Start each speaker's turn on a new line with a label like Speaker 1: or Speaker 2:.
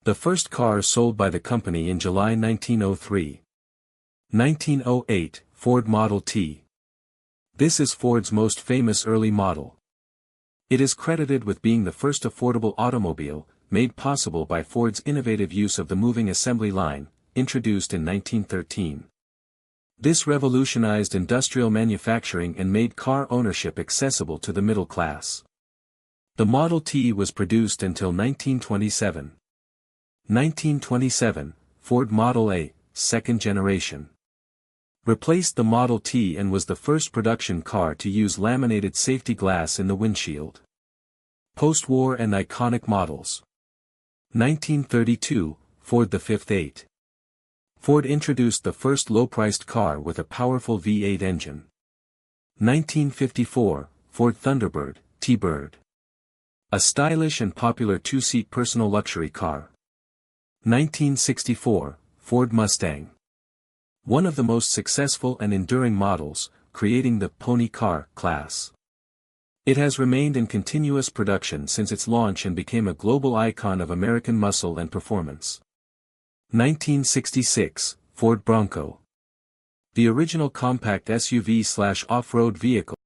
Speaker 1: The first car sold by the company in July 1903. 1908, Ford Model T. This is Ford's most famous early model. It is credited with being the first affordable automobile, made possible by Ford's innovative use of the moving assembly line, introduced in 1913. This revolutionized industrial manufacturing and made car ownership accessible to the middle class. The Model T was produced until 1927. 1927, Ford Model A, second generation. Replaced the Model T and was the first production car to use laminated safety glass in the windshield. Post-war and iconic models. 1932, Ford the Fifth 8. Ford introduced the first low-priced car with a powerful V8 engine. 1954, Ford Thunderbird, T-Bird. A stylish and popular two-seat personal luxury car. 1964, Ford Mustang. One of the most successful and enduring models, creating the pony car class. It has remained in continuous production since its launch and became a global icon of American muscle and performance. 1966, Ford Bronco. The original compact SUV/off-road vehicle